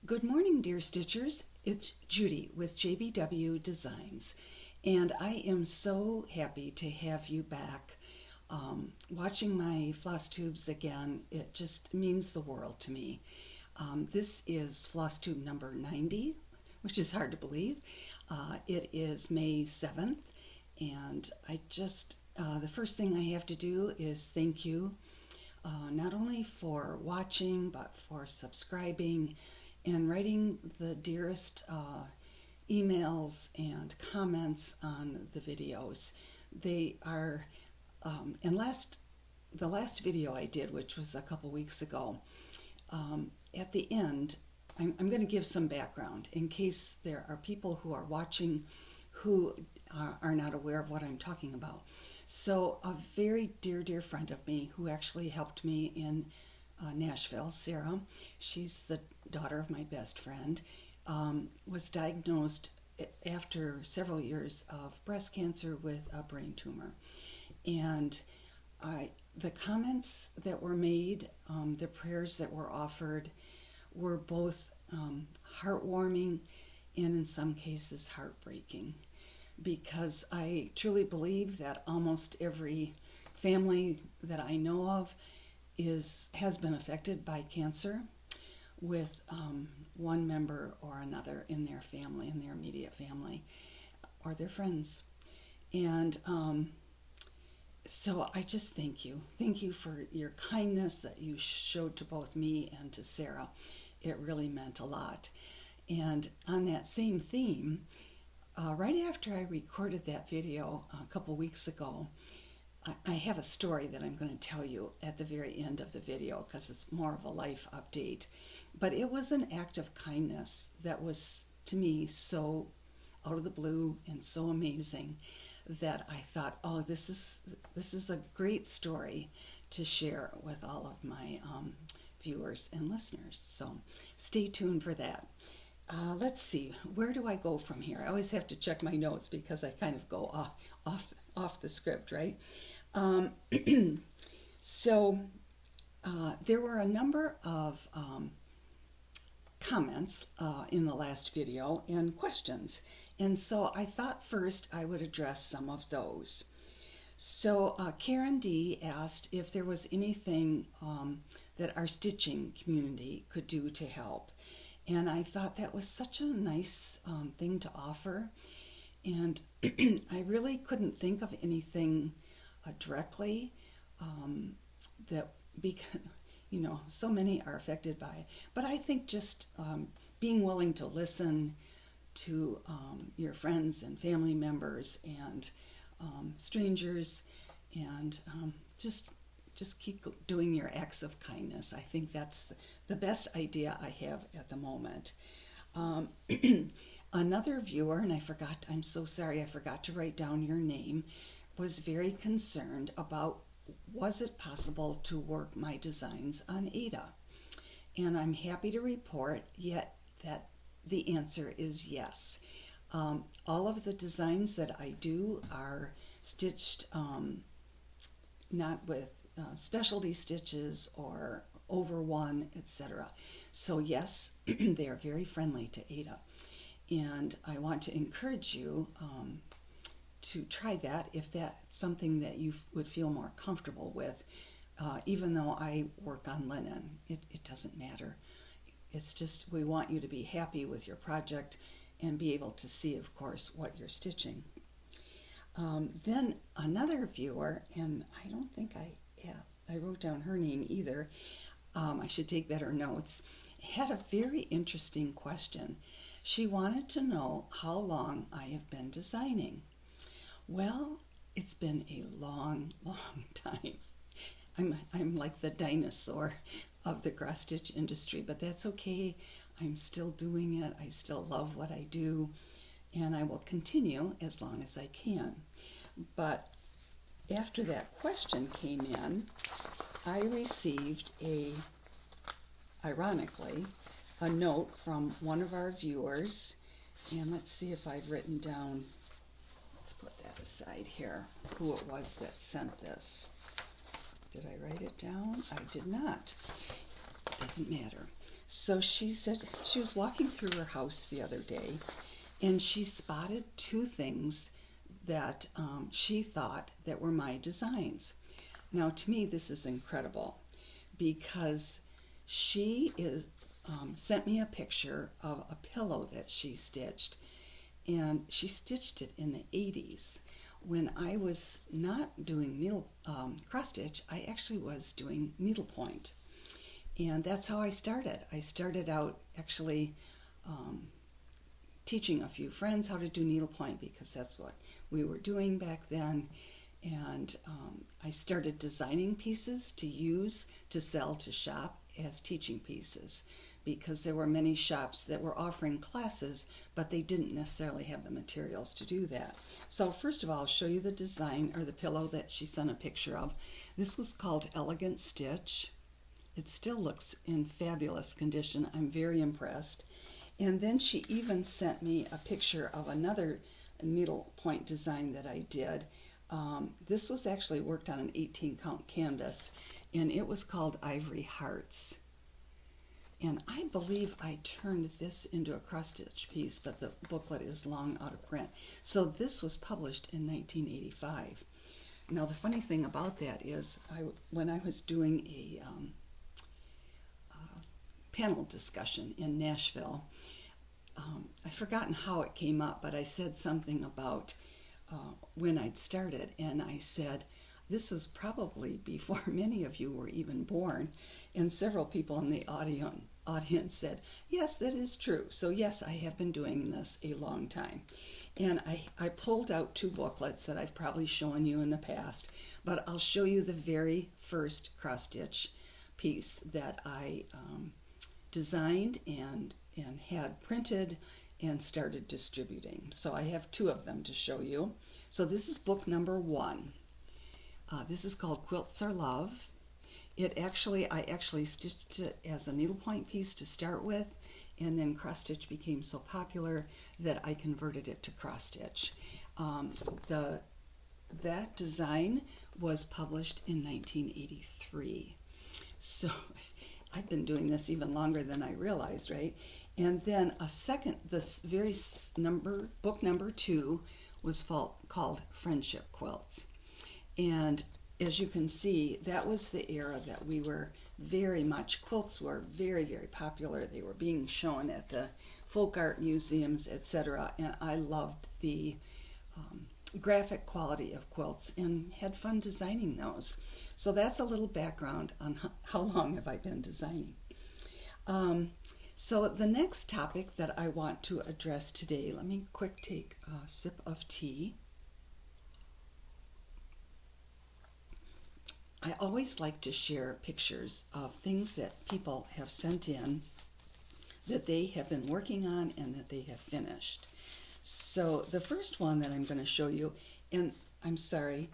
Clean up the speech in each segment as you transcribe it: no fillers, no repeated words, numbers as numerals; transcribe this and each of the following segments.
Good morning, dear Stitchers. It's Judy with JBW Designs, and I am so happy to have you back. Watching my floss tubes again, it just means the world to me. This is floss tube number 90, which is hard to believe. It is May 7th, and the first thing I have to do is thank you, not only for watching, but for subscribing and writing the dearest emails and comments on the videos. They are, the last video I did, which was a couple weeks ago, at the end, I'm going to give some background in case there are people who are watching who are not aware of what I'm talking about. So a very dear friend of me who actually helped me in Nashville, Sarah, she's the daughter of my best friend, was diagnosed after several years of breast cancer with a brain tumor. And the comments that were made, the prayers that were offered were both heartwarming and in some cases heartbreaking, because I truly believe that almost every family that I know of has been affected by cancer, with one member or another in their family, in their immediate family, or their friends. And so I just thank you. Thank you for your kindness that you showed to both me and to Sarah. It really meant a lot. And on that same theme, right after I recorded that video a couple weeks ago, I have a story that I'm going to tell you at the very end of the video because it's more of a life update. But it was an act of kindness that was, to me, so out of the blue and so amazing that I thought, oh, this is a great story to share with all of my viewers and listeners. So stay tuned for that. Let's see, where do I go from here? I always have to check my notes because I kind of go off the script, right? So there were a number of comments in the last video and questions. And so I thought first I would address some of those. So Karen D asked if there was anything that our stitching community could do to help. And I thought that was such a nice thing to offer. And I really couldn't think of anything directly that, because, so many are affected by it. But I think just being willing to listen to your friends and family members and strangers, and just keep doing your acts of kindness. I think that's the best idea I have at the moment. Another viewer, and I'm so sorry I forgot to write down your name, was very concerned about, was it possible to work my designs on Ada? And I'm happy to report yet that the answer is yes. All of the designs that I do are stitched not with specialty stitches or over one, etc. So yes, they are very friendly to Ada. And I want to encourage you to try that if that's something that you would feel more comfortable with. Even though I work on linen, it doesn't matter. It's just we want you to be happy with your project and be able to see, of course, what you're stitching. Then another viewer, and I don't think I wrote down her name either, I should take better notes, had a very interesting question. She wanted to know how long I have been designing. Well, it's been a long time. I'm like the dinosaur of the cross stitch industry, but that's okay. I'm still doing it. I still love what I do, and I will continue as long as I can. But after that question came in, I received ironically, a note from one of our viewers, and let's see if I've written down, let's put that aside here, who it was that sent this. Did I write it down? I did not. It doesn't matter. So she said she was walking through her house the other day, and she spotted two things that she thought that were my designs. Now, to me, this is incredible because she sent me a picture of a pillow that she stitched, and she stitched it in the 80s. When I was not doing cross stitch, I actually was doing needlepoint. And that's how I started. I started out actually teaching a few friends how to do needlepoint because that's what we were doing back then. And I started designing pieces to use to sell to shop as teaching pieces because there were many shops that were offering classes, but they didn't necessarily have the materials to do that. So first of all, I'll show you the design or the pillow that she sent a picture of. This was called Elegant Stitch. It still looks in fabulous condition. I'm very impressed. And then she even sent me a picture of another needlepoint design that I did. This was actually worked on an 18-count canvas, and it was called Ivory Hearts. And I believe I turned this into a cross-stitch piece, but the booklet is long out of print. So this was published in 1985. Now, the funny thing about that is when I was doing a panel discussion in Nashville, I've forgotten how it came up, but I said something about when I'd started, and I said, this was probably before many of you were even born, and several people in the audience said, yes, that is true. So yes, I have been doing this a long time. And I pulled out two booklets that I've probably shown you in the past, but I'll show you the very first cross-stitch piece that I designed and had printed and started distributing. So I have two of them to show you. So this is book number 1. This is called Quilts Are Love. I actually stitched it as a needlepoint piece to start with, and then cross stitch became so popular that I converted it to cross stitch. That design was published in 1983. So I've been doing this even longer than I realized, right? And then book number 2 was called Friendship Quilts. And as you can see, that was the era that we were quilts were very, very popular. They were being shown at the folk art museums, etc. And I loved the graphic quality of quilts and had fun designing those. So that's a little background on how long have I been designing. So the next topic that I want to address today, let me quick take a sip of tea. I always like to share pictures of things that people have sent in that they have been working on and that they have finished. So the first one that I'm going to show you, and I'm sorry,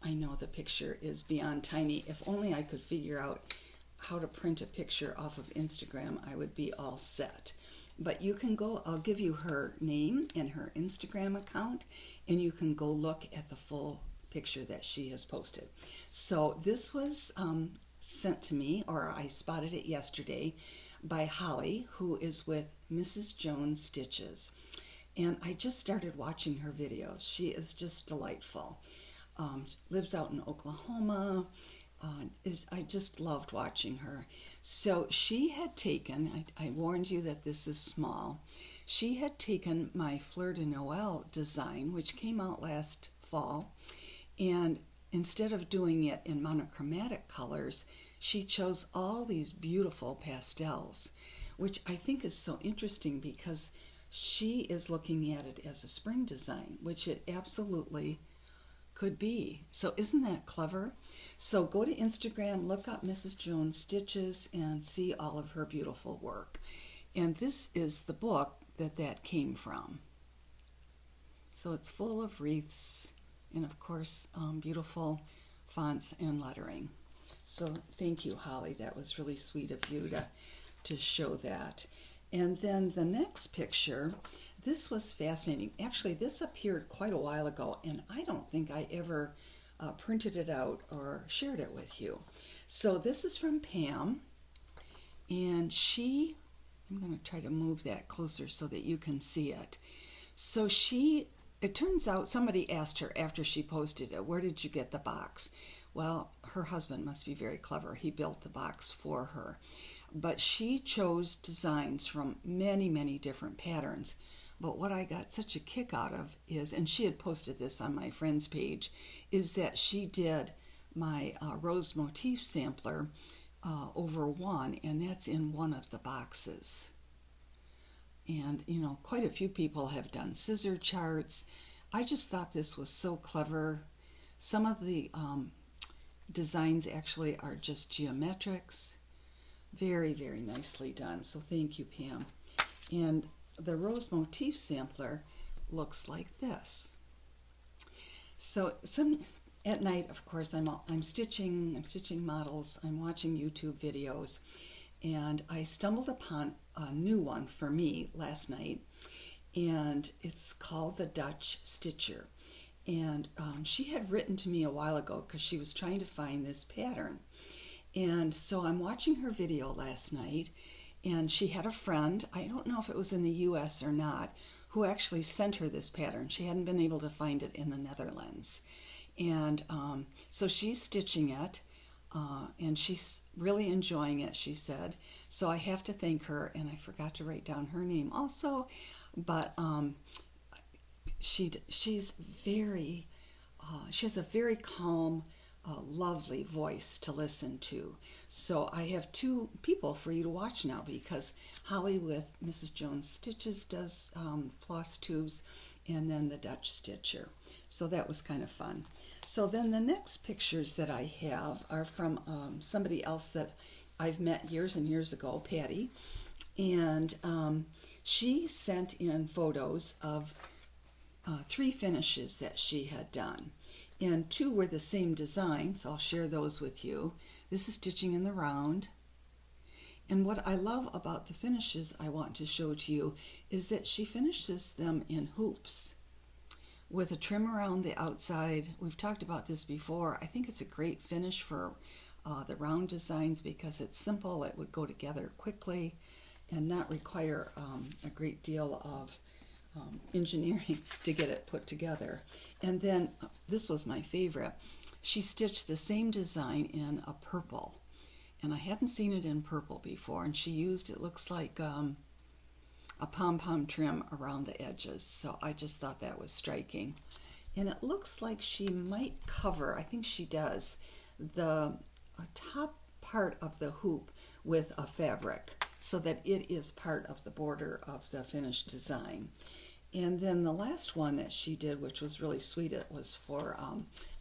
I know the picture is beyond tiny. If only I could figure out how to print a picture off of Instagram, I would be all set. But you can go, I'll give you her name and her Instagram account, and you can go look at the full picture that she has posted. So this was sent to me, or I spotted it yesterday, by Holly, who is with Mrs. Jones Stitches. And I just started watching her videos. She is just delightful. Lives out in Oklahoma. I just loved watching her. So she had taken, I warned you that this is small, she had taken my Fleur de Noel design, which came out last fall, and instead of doing it in monochromatic colors, she chose all these beautiful pastels, which I think is so interesting because she is looking at it as a spring design, which it absolutely could be. So isn't that clever? So go to Instagram, look up Mrs. Jones Stitches, and see all of her beautiful work. And this is the book that came from. So it's full of wreaths and, of course, beautiful fonts and lettering. So thank you, Holly. That was really sweet of you to show that. And then the next picture, this was fascinating. Actually, this appeared quite a while ago, and I don't think I ever printed it out or shared it with you. So this is from Pam, And I'm going to try to move that closer so that you can see it. So it turns out somebody asked her after she posted it, where did you get the box? Well, her husband must be very clever. He built the box for her. But she chose designs from many, many different patterns. But what I got such a kick out of is, and she had posted this on my friend's page, is that she did my rose motif sampler over one, and that's in one of the boxes. And, quite a few people have done scissor charts. I just thought this was so clever. Some of the designs actually are just geometrics. Very, very nicely done. So thank you, Pam. And the rose motif sampler looks like this. So at night, of course, I'm stitching models. I'm watching YouTube videos, and I stumbled upon a new one for me last night, and it's called the Dutch Stitcher. And she had written to me a while ago because she was trying to find this pattern. And so I'm watching her video last night, and she had a friend, I don't know if it was in the US or not, who actually sent her this pattern. She hadn't been able to find it in the Netherlands. And so she's stitching it, and she's really enjoying it, she said. So I have to thank her, and I forgot to write down her name also, but she has a very calm, lovely voice to listen to. So I have two people for you to watch now, because Holly with Mrs. Jones Stitches does floss tubes, and then the Dutch Stitcher. So that was kind of fun. So then the next pictures that I have are from somebody else that I've met years and years ago, Patty, and she sent in photos of 3 finishes that she had done. And 2 were the same design, so I'll share those with you. This is Stitching in the Round. And what I love about the finishes I want to show to you is that she finishes them in hoops with a trim around the outside. We've talked about this before. I think it's a great finish for the round designs because it's simple. It would go together quickly and not require a great deal of engineering to get it put together. And then this was my favorite. She stitched the same design in a purple, and I hadn't seen it in purple before, and she used, it looks like a pom-pom trim around the edges. So I just thought that was striking. And it looks like she might cover, I think she does, the top part of the hoop with a fabric so that it is part of the border of the finished design. And then the last one that she did, which was really sweet, it was for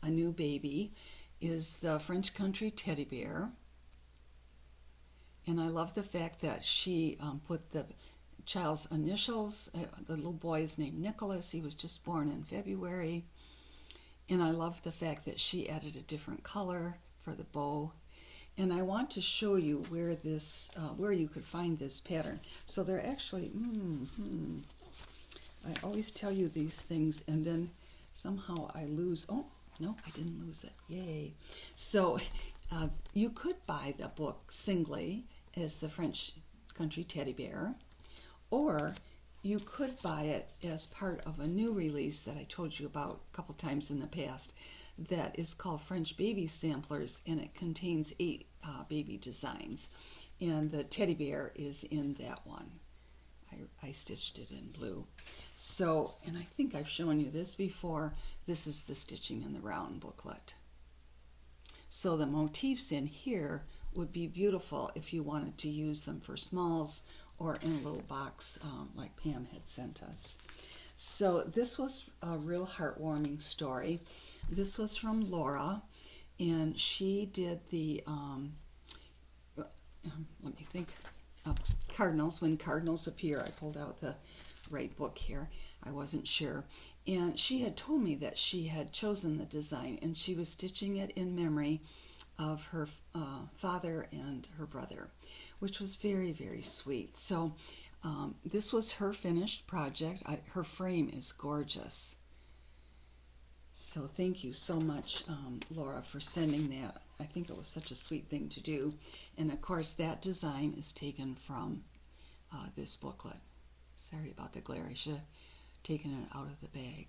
a new baby, is the French Country Teddy Bear. And I love the fact that she put the child's initials. The little boy is named Nicholas. He was just born in February. And I love the fact that she added a different color for the bow. And I want to show you where this, where you could find this pattern. So they're actually, I always tell you these things and then somehow I lose. Oh, no, I didn't lose it. Yay. So you could buy the book singly as the French Country Teddy Bear, or you could buy it as part of a new release that I told you about a couple times in the past that is called French Baby Samplers, and it contains 8 baby designs. And the teddy bear is in that one. I stitched it in blue. So, and I think I've shown you this before. This is the Stitching in the Round booklet. So the motifs in here would be beautiful if you wanted to use them for smalls or in a little box like Pam had sent us. So this was a real heartwarming story. This was from Laura, and she did the, let me think, Cardinals, When Cardinals Appear. I pulled out the right book here. I wasn't sure. And she had told me that she had chosen the design, and she was stitching it in memory of her father and her brother, which was very, very sweet. So this was her finished project. Her frame is gorgeous. So thank you so much, Laura, for sending that. I think it was such a sweet thing to do. And of course, that design is taken from this booklet. Sorry about the glare. I should have taken it out of the bag.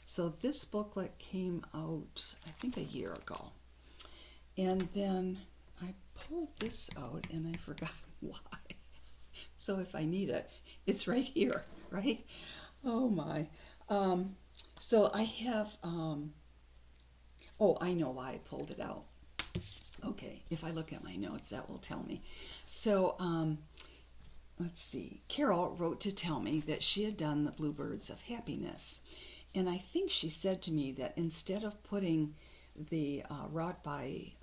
So this booklet came out, I think, a year ago. And then I pulled this out and I forgot why. So if I need it, it's right here, right? Oh my. So I have, oh, I know why I pulled it out. Okay, if I look at my notes, that will tell me. So, let's see. Carol wrote to tell me that she had done the Bluebirds of Happiness. And I think she said to me that instead of putting the wrought by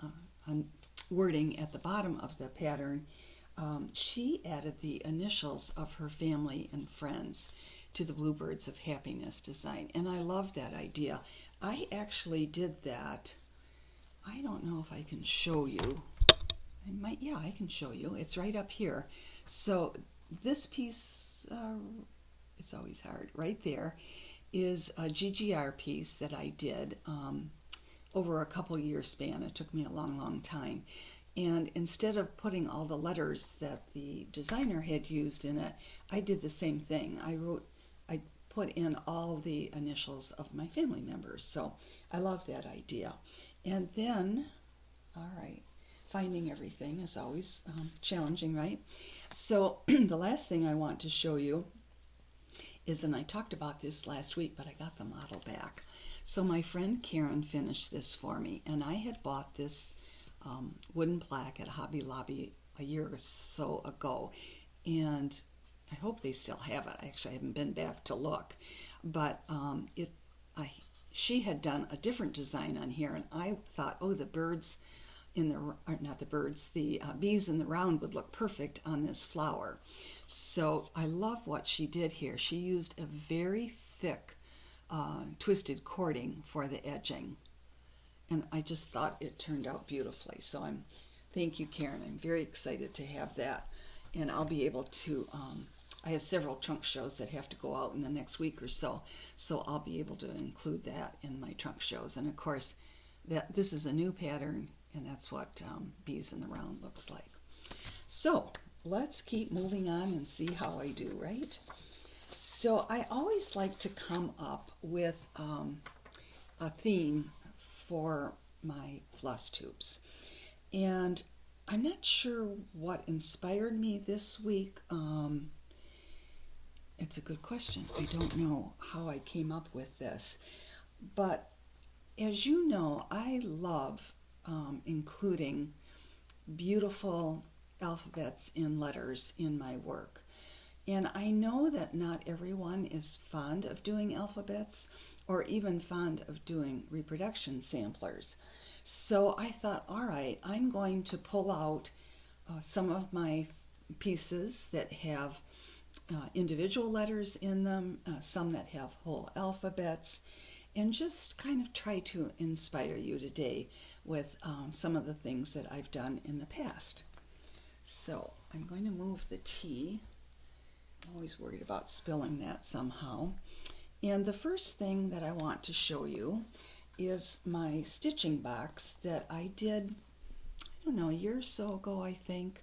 wording at the bottom of the pattern, she added the initials of her family and friends to the Bluebirds of Happiness design. And I love that idea. I actually did that. I don't know if I can show you. I might, yeah, I can show you. It's right up here. So this piece, it's always hard, right there, is a GGR piece that I did over a couple year span. It took me a long, long time. And instead of putting all the letters that the designer had used in it, I did the same thing. I put in all the initials of my family members. So I love that idea. And then, all right, finding everything is always challenging, right? So the last thing I want to show you is, and I talked about this last week, but I got the model back. So my friend Karen finished this for me, and I had bought this wooden plaque at Hobby Lobby a year or so ago, and I hope they still have it. Actually, I haven't been back to look, but she had done a different design on here, and I thought, oh, the birds in the, or not the birds, the bees in the round would look perfect on this flower. So I love what she did here. She used a very thick twisted cording for the edging, and I just thought it turned out beautifully. So thank you, Karen. I'm very excited to have that, and I'll be able to, I have several trunk shows that have to go out in the next week or so, so I'll be able to include that in my trunk shows. And of course, this is a new pattern, and that's what Bees in the Round looks like. So let's keep moving on and see how I do, right? So I always like to come up with a theme for my floss tubes, and I'm not sure what inspired me this week. It's a good question. I don't know how I came up with this, but as you know, I love including beautiful alphabets and letters in my work. And I know that not everyone is fond of doing alphabets or even fond of doing reproduction samplers. So I thought, all right, I'm going to pull out some of my pieces that have individual letters in them, some that have whole alphabets, and just kind of try to inspire you today with some of the things that I've done in the past. So I'm going to move the tea. I'm always worried about spilling that somehow. And the first thing that I want to show you is my stitching box that I did, I don't know, a year or so ago, I think.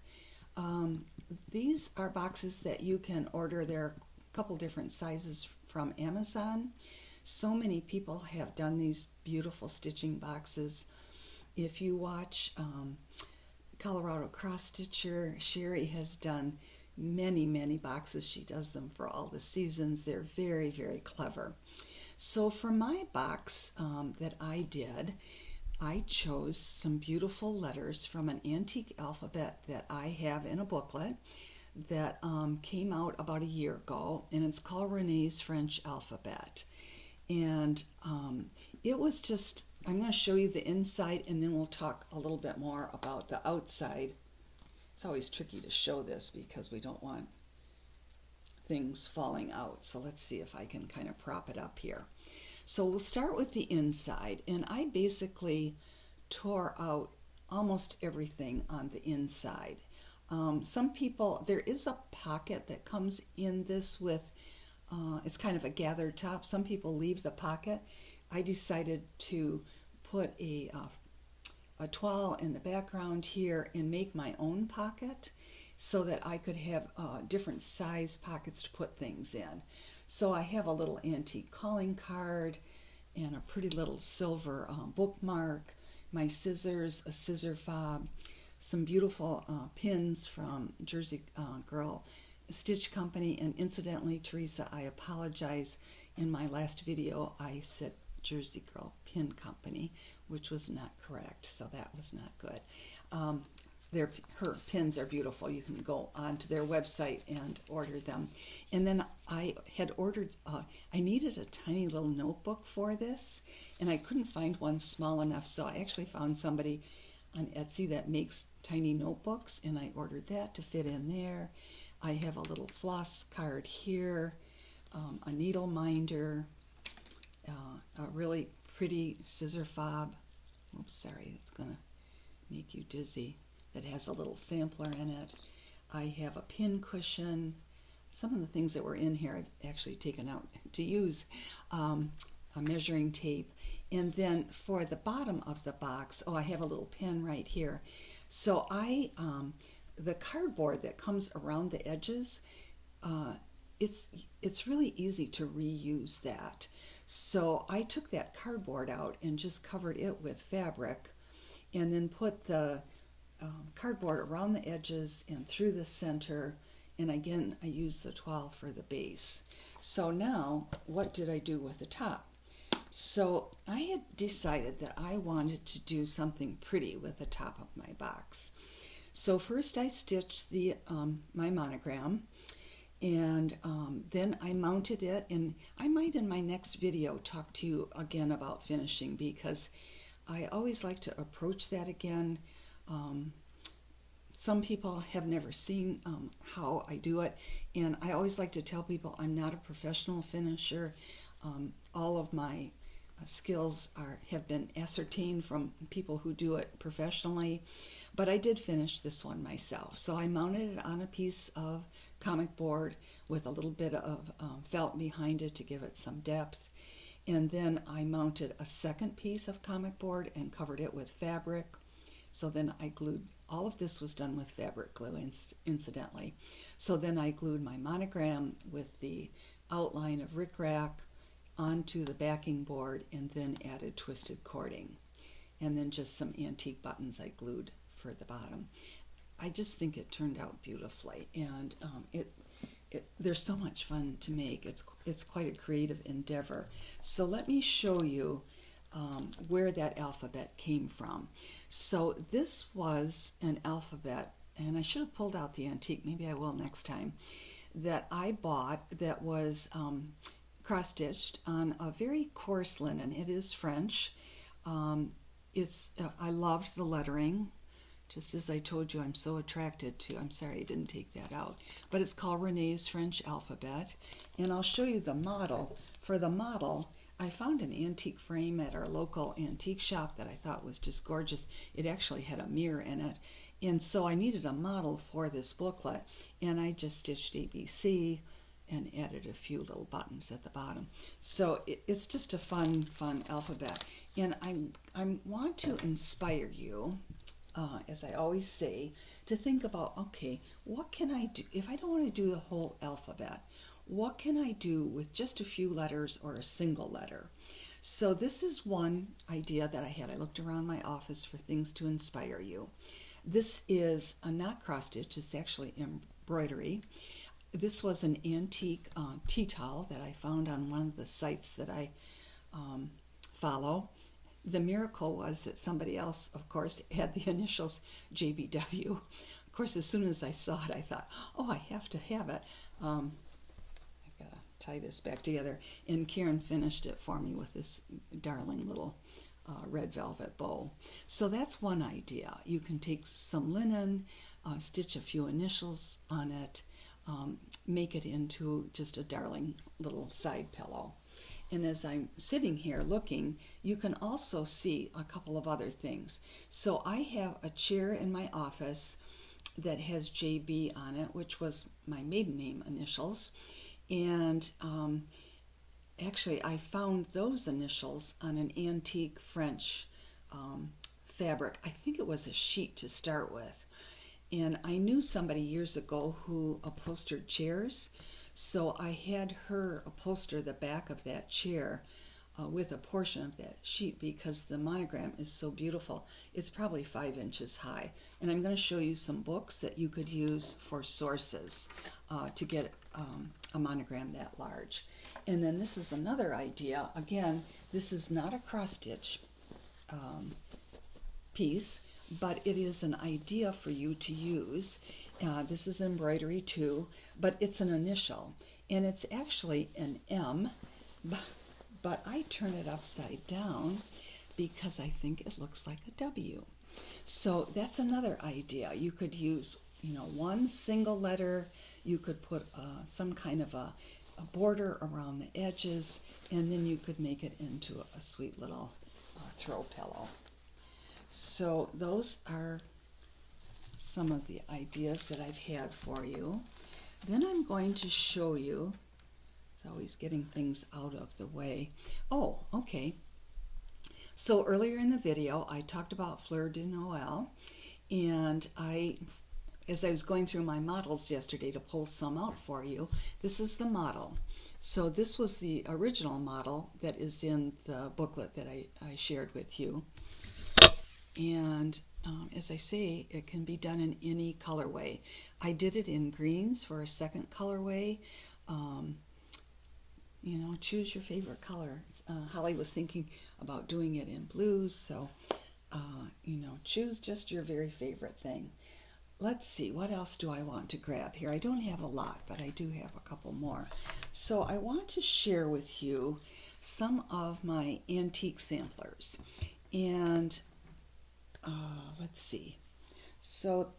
These are boxes that you can order. There are a couple different sizes from Amazon. So many people have done these beautiful stitching boxes. If you watch Colorado Cross Stitcher, Sherry has done many, many boxes. She does them for all the seasons. They're very, very clever. So for my box that I did, I chose some beautiful letters from an antique alphabet that I have in a booklet that came out about a year ago, and it's called Renee's French Alphabet. And it was just, I'm going to show you the inside, and then we'll talk a little bit more about the outside. It's always tricky to show this because we don't want things falling out. So let's see if I can kind of prop it up here. So we'll start with the inside, and I basically tore out almost everything on the inside. Some people, there is a pocket that comes in this with, it's kind of a gathered top. Some people leave the pocket, I decided to put a toile in the background here and make my own pocket so that I could have different size pockets to put things in. So I have a little antique calling card and a pretty little silver bookmark, my scissors, a scissor fob, some beautiful pins from Jersey Girl Stitch Company. And incidentally, Theresa, I apologize. In my last video, I said Jersey Girl Pin Company, which was not correct, so that was not good. Her pins are beautiful. You can go onto their website and order them. And then I had ordered, I needed a tiny little notebook for this, and I couldn't find one small enough, so I actually found somebody on Etsy that makes tiny notebooks, and I ordered that to fit in there. I have a little floss card here, a needle minder, a really pretty scissor fob. Oops, sorry, it's going to make you dizzy. That has a little sampler in it. I have a pin cushion. Some of the things that were in here I've actually taken out to use. A measuring tape. And then for the bottom of the box, I have a little pin right here. So the cardboard that comes around the edges, it's really easy to reuse that. So I took that cardboard out and just covered it with fabric, and then put the cardboard around the edges and through the center, and again I used the toile for the base. So now what did I do with the top? So I had decided that I wanted to do something pretty with the top of my box. So first I stitched my monogram, and then I mounted it, and I might in my next video talk to you again about finishing, because I always like to approach that again. Some people have never seen how I do it, and I always like to tell people I'm not a professional finisher. All of my skills have been ascertained from people who do it professionally, but I did finish this one myself. So I mounted it on a piece of comic board with a little bit of felt behind it to give it some depth, and then I mounted a second piece of comic board and covered it with fabric. So then I glued, all of this was done with fabric glue, incidentally. So then I glued my monogram with the outline of rickrack onto the backing board, and then added twisted cording. And then just some antique buttons I glued for the bottom. I just think it turned out beautifully, and there's so much fun to make. It's quite a creative endeavor. So let me show you where that alphabet came from. So this was an alphabet, and I should have pulled out the antique, maybe I will next time, that I bought that was cross-stitched on a very coarse linen. It is French. I loved the lettering. Just as I told you, I'm so attracted to, I'm sorry I didn't take that out, but it's called Renee's French Alphabet. And I'll show you the model. For the model, I found an antique frame at our local antique shop that I thought was just gorgeous. It actually had a mirror in it. And so I needed a model for this booklet, and I just stitched ABC and added a few little buttons at the bottom. So it's just a fun alphabet. And I want to inspire you, as I always say, to think about, okay, what can I do? If I don't want to do the whole alphabet, what can I do with just a few letters or a single letter? So this is one idea that I had. I looked around my office for things to inspire you. This is a not cross-stitch, it's actually embroidery. This was an antique tea towel that I found on one of the sites that I follow. The miracle was that somebody else, of course, had the initials JBW. Of course, as soon as I saw it, I thought, oh, I have to have it. I've got to tie this back together. And Karen finished it for me with this darling little red velvet bow. So that's one idea. You can take some linen, stitch a few initials on it, make it into just a darling little side pillow. And as I'm sitting here looking, you can also see a couple of other things. So I have a chair in my office that has JB on it, which was my maiden name initials. And actually, I found those initials on an antique French fabric. I think it was a sheet to start with. And I knew somebody years ago who upholstered chairs, so I had her upholster the back of that chair with a portion of that sheet because the monogram is so beautiful. It's probably 5 inches high. And I'm going to show you some books that you could use for sources to get a monogram that large. And then this is another idea. Again, this is not a cross-stitch piece, but it is an idea for you to use. This is embroidery too, but it's an initial, and it's actually an M, but I turn it upside down because I think it looks like a W. So that's another idea. You could use, one single letter. You could put some kind of a border around the edges, and then you could make it into a sweet little throw pillow. So those are some of the ideas that I've had for you. Then I'm going to show you, it's always getting things out of the way. Oh, okay. So earlier in the video, I talked about Fleur de Noel, and as I was going through my models yesterday to pull some out for you, this is the model. So this was the original model that is in the booklet that I shared with you. And as I say, it can be done in any colorway. I did it in greens for a second colorway. Choose your favorite color. Holly was thinking about doing it in blues, so choose just your very favorite thing. Let's see, what else do I want to grab here? I don't have a lot, but I do have a couple more. So I want to share with you some of my antique samplers. And let's see. So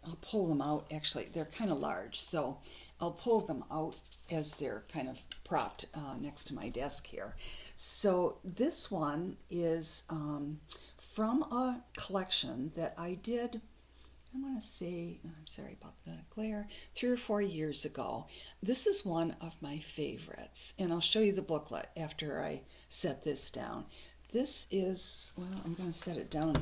I'll pull them out. Actually, they're kind of large, so I'll pull them out as they're kind of propped next to my desk here. So this one is from a collection that I did, I want to say, I'm sorry about the glare, 3 or 4 years ago. This is one of my favorites, and I'll show you the booklet after I set this down. This is, well, I'm going to set it down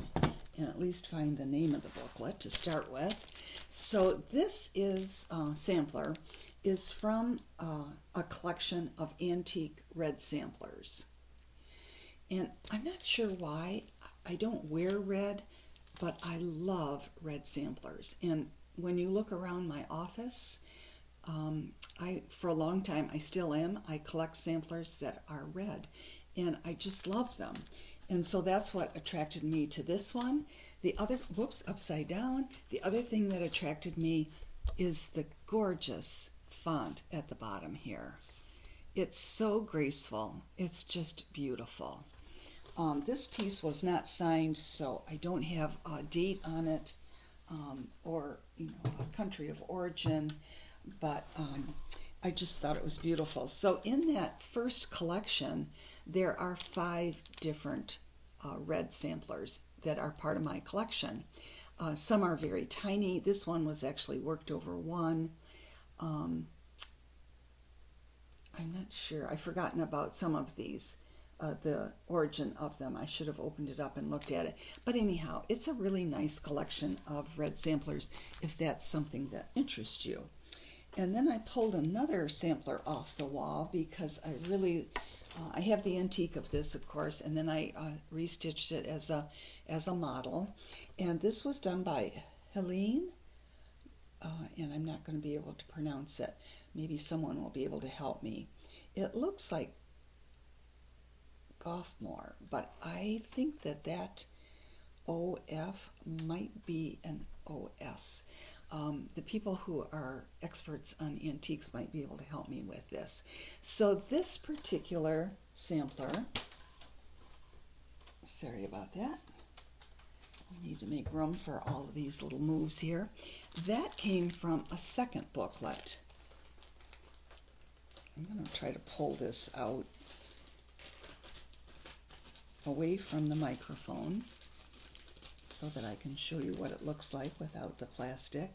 and at least find the name of the booklet to start with. So this is sampler is from a collection of antique red samplers. And I'm not sure why. I don't wear red, but I love red samplers. And when you look around my office, for a long time, I still am, I collect samplers that are red, and I just love them. And so that's what attracted me to this one. The other, whoops, upside down. The other thing that attracted me is the gorgeous font at the bottom here. It's so graceful. It's just beautiful. This piece was not signed, so I don't have a date on it or a country of origin, but I just thought it was beautiful. So in that first collection, there are 5 different red samplers that are part of my collection. Some are very tiny. This one was actually worked over one. I'm not sure. I've forgotten about some of these, the origin of them. I should have opened it up and looked at it. But anyhow, it's a really nice collection of red samplers if that's something that interests you. And then I pulled another sampler off the wall because I really, I have the antique of this, of course, and then I restitched it as a model. And this was done by Highland, and I'm not going to be able to pronounce it. Maybe someone will be able to help me. It looks like Goffmore, but I think that OF might be an OS. The people who are experts on antiques might be able to help me with this. So this particular sampler, sorry about that. I need to make room for all of these little moves here. That came from a second booklet. I'm going to try to pull this out away from the microphone so that I can show you what it looks like without the plastic.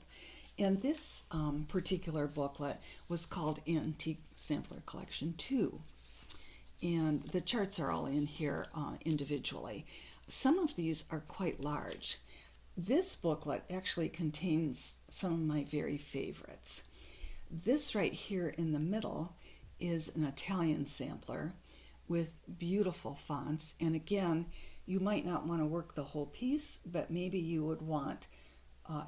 And this particular booklet was called Antique Sampler Collection 2. and the charts are all in here individually. Some of these are quite large. This booklet actually contains some of my very favorites. This right here in the middle is an Italian sampler with beautiful fonts, and again, you might not want to work the whole piece, but maybe you would want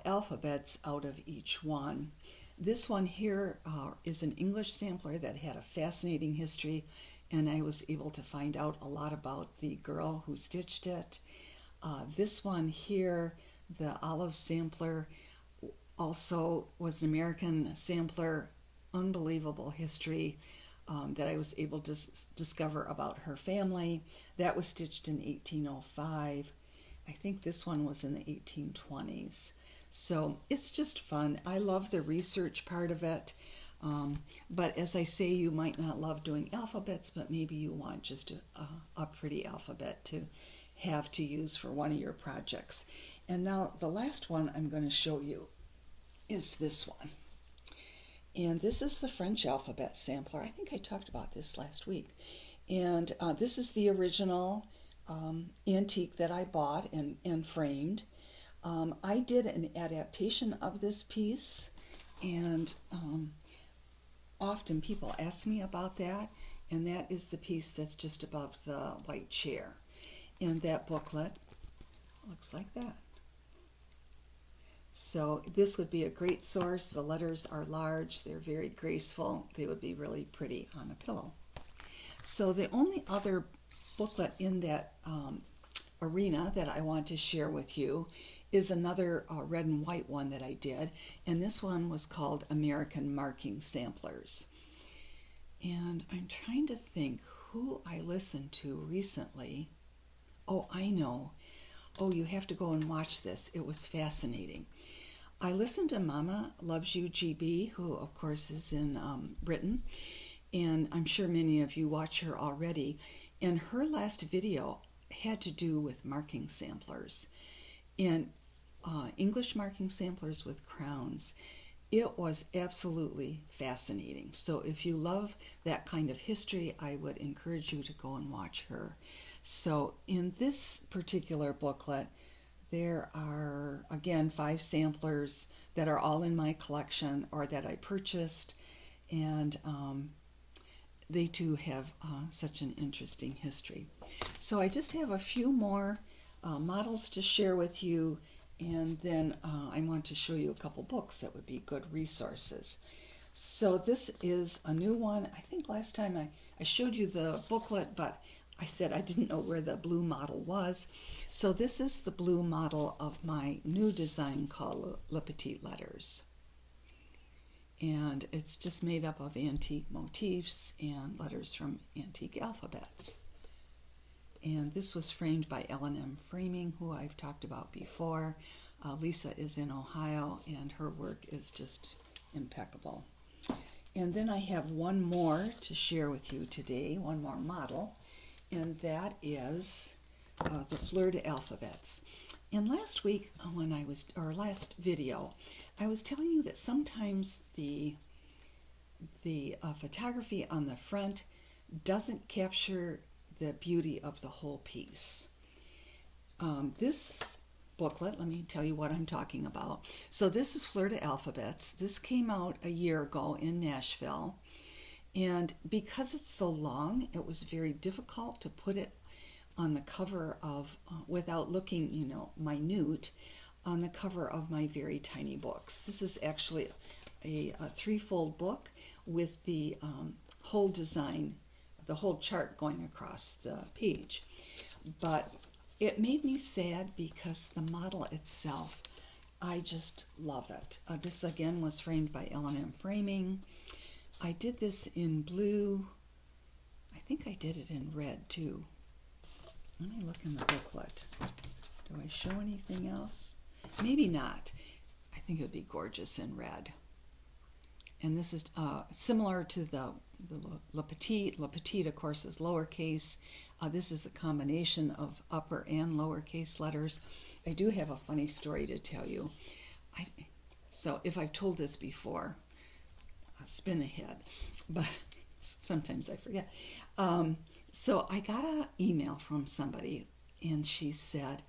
alphabets out of each one. This one here is an English sampler that had a fascinating history, and I was able to find out a lot about the girl who stitched it. This one here, the olive sampler, also was an American sampler, unbelievable history that I was able to discover about her family. That was stitched in 1805. I think this one was in the 1820s. So it's just fun. I love the research part of it. But as I say, you might not love doing alphabets, but maybe you want just a pretty alphabet to have to use for one of your projects. And now the last one I'm going to show you is this one. And this is the French alphabet sampler. I think I talked about this last week. And this is the original antique that I bought and framed. I did an adaptation of this piece, and often people ask me about that, and that is the piece that's just above the white chair. And that booklet looks like that. So this would be a great source. The letters are large, they're very graceful, they would be really pretty on a pillow. So the only other booklet in that arena that I want to share with you is another red and white one that I did, and this one was called American Marking Samplers. And I'm trying to think who I listened to recently. Oh, I know. Oh, you have to go and watch this. It was fascinating. I listened to Mama Loves You GB, who of course is in Britain, and I'm sure many of you watch her already. And her last video had to do with marking samplers, and English marking samplers with crowns. It was absolutely fascinating. So if you love that kind of history, I would encourage you to go and watch her. So in this particular booklet, there are, again, 5 samplers that are all in my collection or that I purchased, and they too have such an interesting history. So I just have a few more models to share with you, and then I want to show you a couple books that would be good resources. So this is a new one. I think last time I showed you the booklet, but I said I didn't know where the blue model was. So this is the blue model of my new design called Le Petite Lettres. And it's just made up of antique motifs and letters from antique alphabets. And this was framed by L&M Framing, who I've talked about before. Lisa is in Ohio, and her work is just impeccable. And then I have one more to share with you today, one more model, and that is the Fleur de Alphabets. And last week, last video, I was telling you that sometimes the photography on the front doesn't capture the beauty of the whole piece. This booklet, let me tell you what I'm talking about. So this is Fleur de Alphabets. This came out a year ago in Nashville, and because it's so long, it was very difficult to put it on the cover of, without looking, minute, on the cover of my very tiny books. This is actually a 3-fold book with the whole design, the whole chart going across the page. But it made me sad because the model itself, I just love it. This again was framed by L&M Framing. I did this in blue. I think I did it in red too. Let me look in the booklet. Do I show anything else? Maybe not. I think it would be gorgeous in red. And this is similar to the Le Petite. Le Petite, of course, is lowercase. This is a combination of upper and lowercase letters. I do have a funny story to tell you. So if I've told this before, I'll spin ahead, but sometimes I forget. So I got an email from somebody, and she said,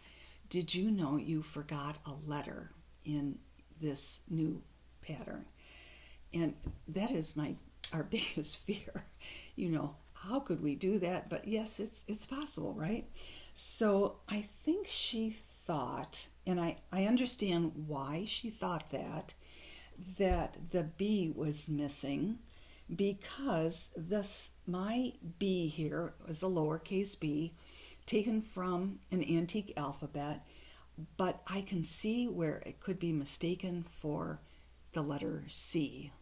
did you know you forgot a letter in this new pattern? And that is our biggest fear. How could we do that? But yes, it's possible, right? So I think she thought, and I understand why she thought that the B was missing, because my B here was a lowercase b taken from an antique alphabet, but I can see where it could be mistaken for the letter C.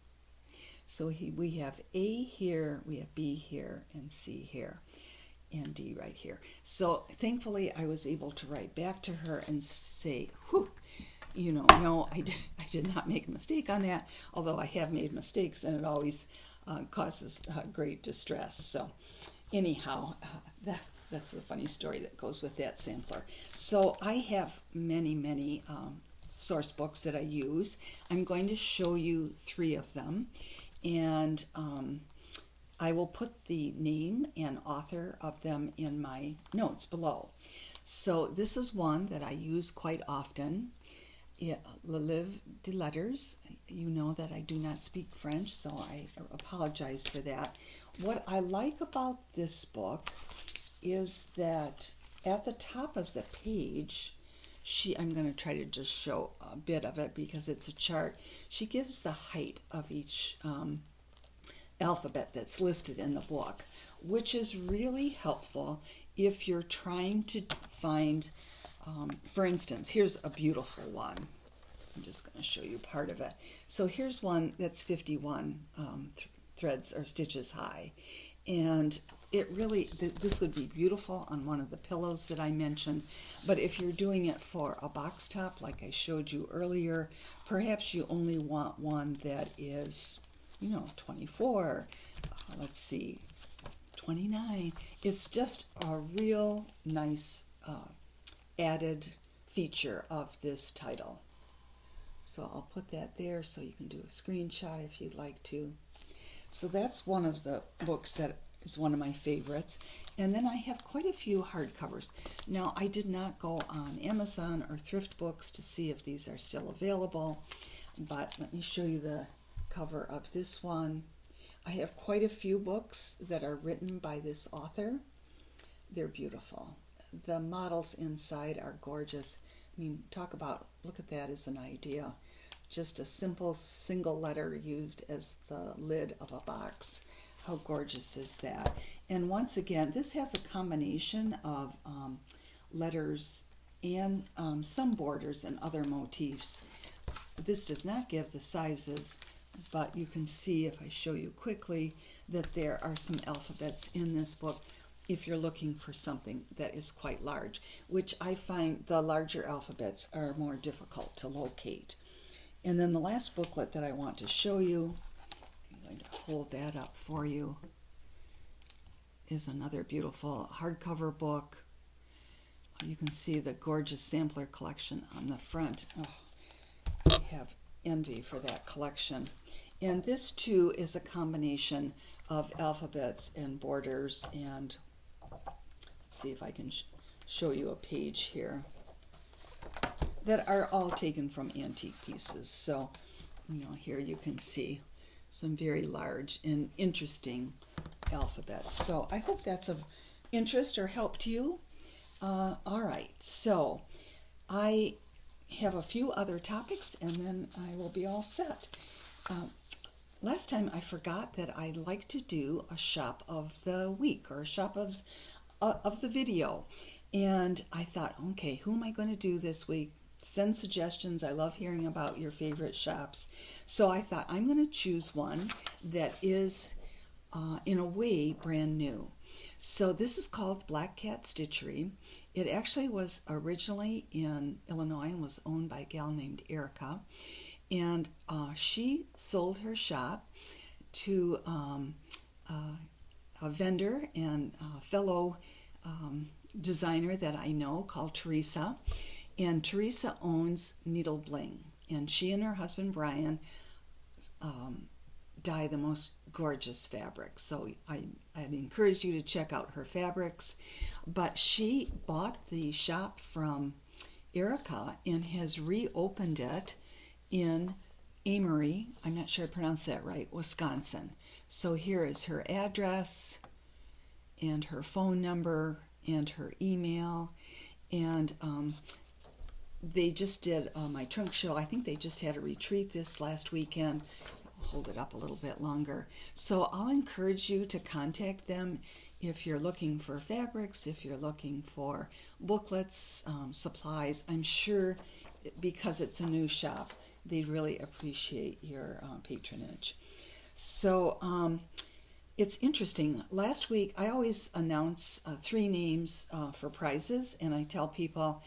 So we have A here, we have B here, and C here, and D right here. So thankfully I was able to write back to her and say, no, I did not make a mistake on that, although I have made mistakes, and it always causes great distress. So anyhow, that's the funny story that goes with that sampler. So I have many source books that I use. I'm going to show you 3 of them, and I will put the name and author of them in my notes below. So this is one that I use quite often. Livre de Lettres. You know that I do not speak French, so I apologize for that. What I like about this book is that at the top of the page, I'm going to try to just show a bit of it because it's a chart. She gives the height of each alphabet that's listed in the book, which is really helpful if you're trying to find, for instance, here's a beautiful one. I'm just going to show you part of it. So here's one that's 51 threads or stitches high, and it really, this would be beautiful on one of the pillows that I mentioned, but if you're doing it for a box top like I showed you earlier, perhaps you only want one that is 24, let's see, 29. It's just a real nice added feature of this title. So I'll put that there so you can do a screenshot if you'd like to. So that's one of the books that is one of my favorites. And then I have quite a few hardcovers. Now, I did not go on Amazon or Thrift Books to see if these are still available, but let me show you the cover of this one. I have quite a few books that are written by this author. They're beautiful. The models inside are gorgeous. I mean, look at that as an idea. Just a simple single letter used as the lid of a box. How gorgeous is that? And once again, this has a combination of letters and some borders and other motifs. This does not give the sizes, but you can see if I show you quickly that there are some alphabets in this book if you're looking for something that is quite large, which I find the larger alphabets are more difficult to locate. And then the last booklet that I want to show you, I'm going to hold that up for you, is another beautiful hardcover book. You can see the gorgeous sampler collection on the front. Oh, I have envy for that collection. And this too is a combination of alphabets and borders, and let's see if I can show you a page here, that are all taken from antique pieces. So, here you can see some very large and interesting alphabets. So I hope that's of interest or help to you. All right, so I have a few other topics and then I will be all set. Last time I forgot that I like to do a shop of the week or a shop of the video. And I thought, okay, who am I going to do this week? Send suggestions. I love hearing about your favorite shops. So I thought I'm going to choose one that is, in a way, brand new. So this is called Black Cat Stitchery. It actually was originally in Illinois and was owned by a gal named Erica. And she sold her shop to a vendor and a fellow designer that I know called Theresa. And Theresa owns Needle Bling. And she and her husband Brian dye the most gorgeous fabrics. So I'd encourage you to check out her fabrics. But she bought the shop from Erica and has reopened it in Amory, I'm not sure I pronounced that right, Wisconsin. So here is her address and her phone number and her email. And they just did my trunk show. I think they just had a retreat this last weekend. I'll hold it up a little bit longer. So I'll encourage you to contact them if you're looking for fabrics, if you're looking for booklets, supplies. I'm sure because it's a new shop, they'd really appreciate your patronage. So it's interesting. Last week, I always announce 3 names for prizes, and I tell people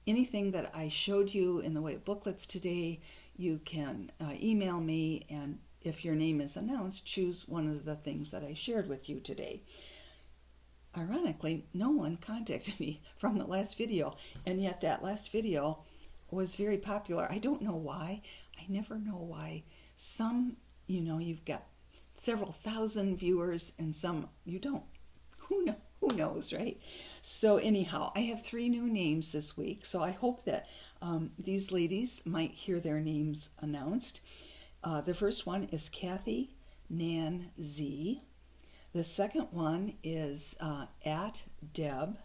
anything that I showed you in the way of booklets today, you can email me, and if your name is announced, choose one of the things that I shared with you today. Ironically, no one contacted me from the last video, and yet that last video was very popular. I don't know why. I never know why. Some, you've got several thousand viewers and some you don't. Who knows, right? So anyhow, I have 3 new names this week, so I hope that these ladies might hear their names announced. The first one is Kathy Nan Z. The second one is at Deb.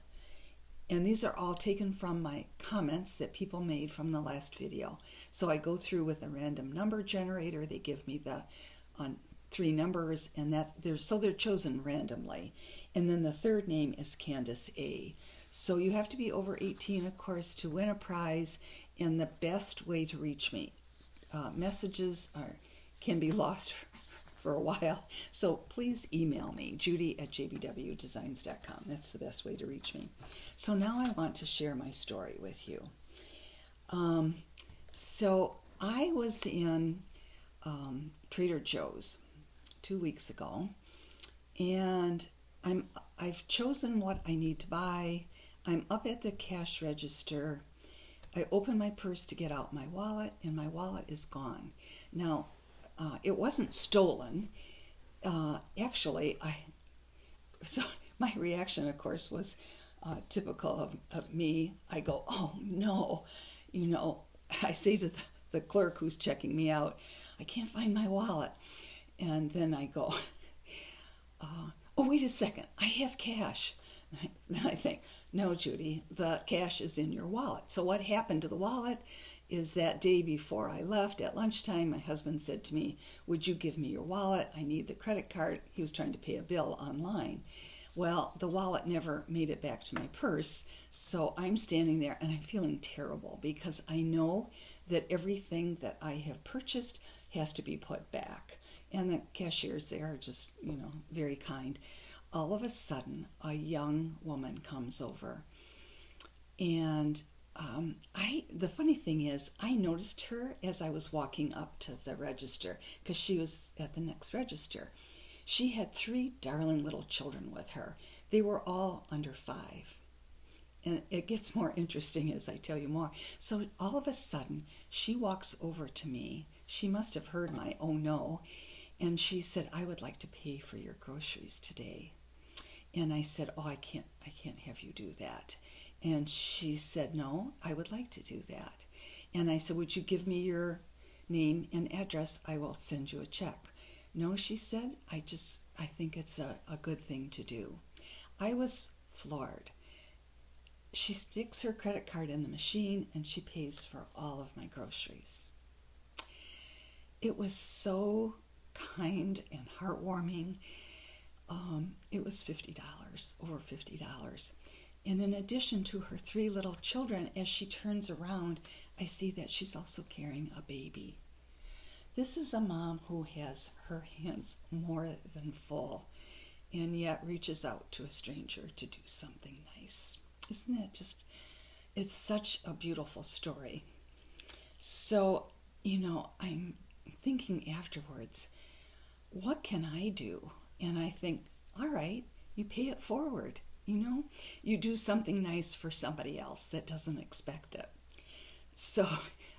And these are all taken from my comments that people made from the last video. So I go through with a random number generator. They give me the 3 numbers, and they're chosen randomly. And then the third name is Candace A. So you have to be over 18, of course, to win a prize. And the best way to reach me, messages can be lost for a while. So please email me, judy@jbwdesigns.com. That's the best way to reach me. So now I want to share my story with you. So I was in Trader Joe's 2 weeks ago, and I've chosen what I need to buy. I'm up at the cash register. I open my purse to get out my wallet, and my wallet is gone. Now, it wasn't stolen. Actually, so my reaction, of course, was typical of me. I go, oh no, I say to the clerk who's checking me out, I can't find my wallet. And then I go, oh, wait a second, I have cash. Then I think, no, Judy, the cash is in your wallet. So what happened to the wallet is that day before I left at lunchtime, my husband said to me, would you give me your wallet? I need the credit card. He was trying to pay a bill online. Well, the wallet never made it back to my purse. So I'm standing there and I'm feeling terrible because I know that everything that I have purchased has to be put back. And the cashiers there are just, very kind. All of a sudden, a young woman comes over, and the funny thing is, I noticed her as I was walking up to the register because she was at the next register. She had 3 darling little children with her. They were all under 5. And it gets more interesting as I tell you more. So all of a sudden, she walks over to me. She must have heard my oh no. And she said, I would like to pay for your groceries today. And I said, oh, I can't have you do that. And she said, no, I would like to do that. And I said, would you give me your name and address? I will send you a check. No, she said, I think it's a good thing to do. I was floored. She sticks her credit card in the machine and she pays for all of my groceries. It was so kind and heartwarming. It was $50, over $50. And in addition to her 3 little children, as she turns around, I see that she's also carrying a baby. This is a mom who has her hands more than full and yet reaches out to a stranger to do something nice. Isn't that just, it's such a beautiful story. So, I'm thinking afterwards, what can I do? And I think, all right, you pay it forward. You do something nice for somebody else that doesn't expect it. So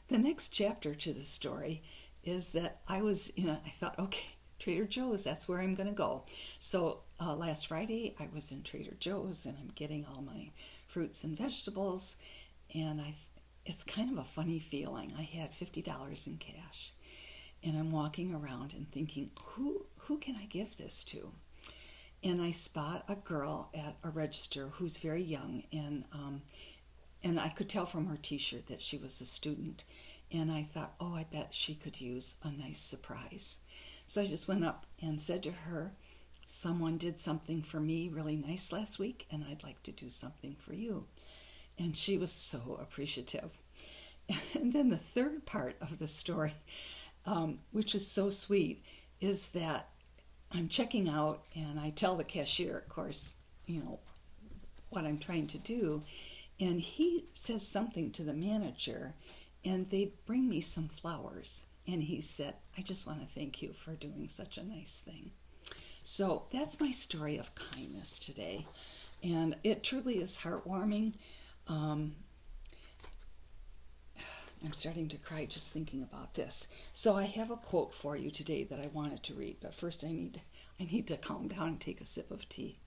the next chapter to the story is that I thought, okay, Trader Joe's, that's where I'm going to go. So last Friday I was in Trader Joe's and I'm getting all my fruits and vegetables, and it's kind of a funny feeling. I had $50 in cash, and I'm walking around and thinking, who can I give this to? And I spot a girl at a register who's very young, and I could tell from her t-shirt that she was a student. And I thought, oh, I bet she could use a nice surprise. So I just went up and said to her, someone did something for me really nice last week, and I'd like to do something for you. And she was so appreciative. And then the third part of the story, which is so sweet, is that I'm checking out, and I tell the cashier, of course, what I'm trying to do. And he says something to the manager, and they bring me some flowers. And he said, I just want to thank you for doing such a nice thing. So that's my story of kindness today. And it truly is heartwarming. I'm starting to cry just thinking about this. So I have a quote for you today that I wanted to read, but first I need to calm down and take a sip of tea.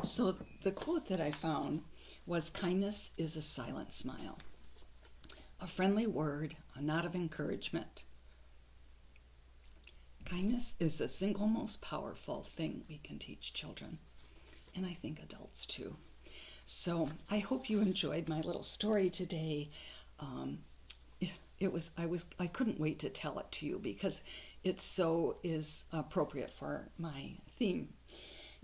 So the quote that I found was, kindness is a silent smile, a friendly word, a nod of encouragement. Kindness is the single most powerful thing we can teach children, and I think adults too. So I hope you enjoyed my little story today. I couldn't wait to tell it to you because it so is appropriate for my theme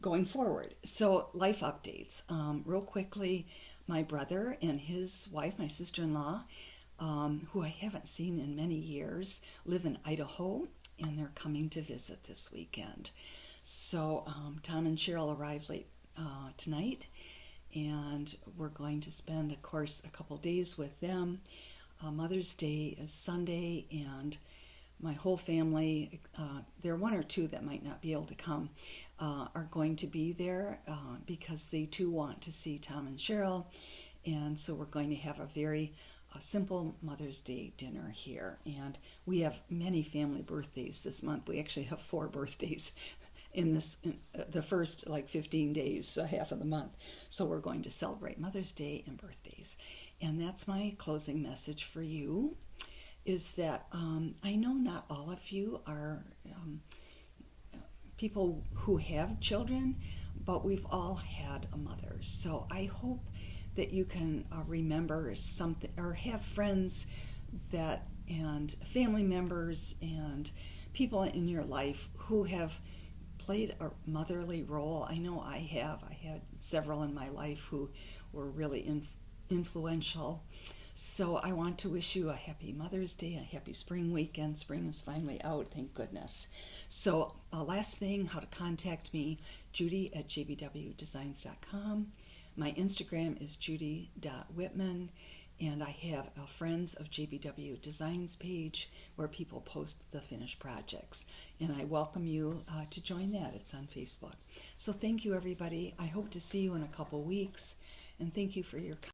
going forward. So life updates. Real quickly, my brother and his wife, my sister-in-law, who I haven't seen in many years, live in Idaho, and they're coming to visit this weekend. So Tom and Cheryl arrived late tonight, and we're going to spend, of course, a couple days with them. Mother's Day is Sunday, and my whole family, there are one or two that might not be able to come, are going to be there because they too want to see Tom and Cheryl. And so we're going to have a very simple Mother's Day dinner here. And we have many family birthdays this month. We actually have 4 birthdays in the first 15 days, so half of the month. So we're going to celebrate Mother's Day and birthdays. And that's my closing message for you, is that I know not all of you are people who have children, but we've all had a mother. So I hope that you can remember something, or have friends that, and family members and people in your life who have played a motherly role. I know I have. I had several in my life who were really influential. So I want to wish you a happy Mother's Day, a happy spring weekend. Spring is finally out, thank goodness. So last thing, how to contact me, Judy at jbwdesigns.com. My Instagram is judy.whitman, and I have a Friends of JBW Designs page where people post the finished projects. And I welcome you to join that. It's on Facebook. So thank you, everybody. I hope to see you in a couple weeks, and thank you for your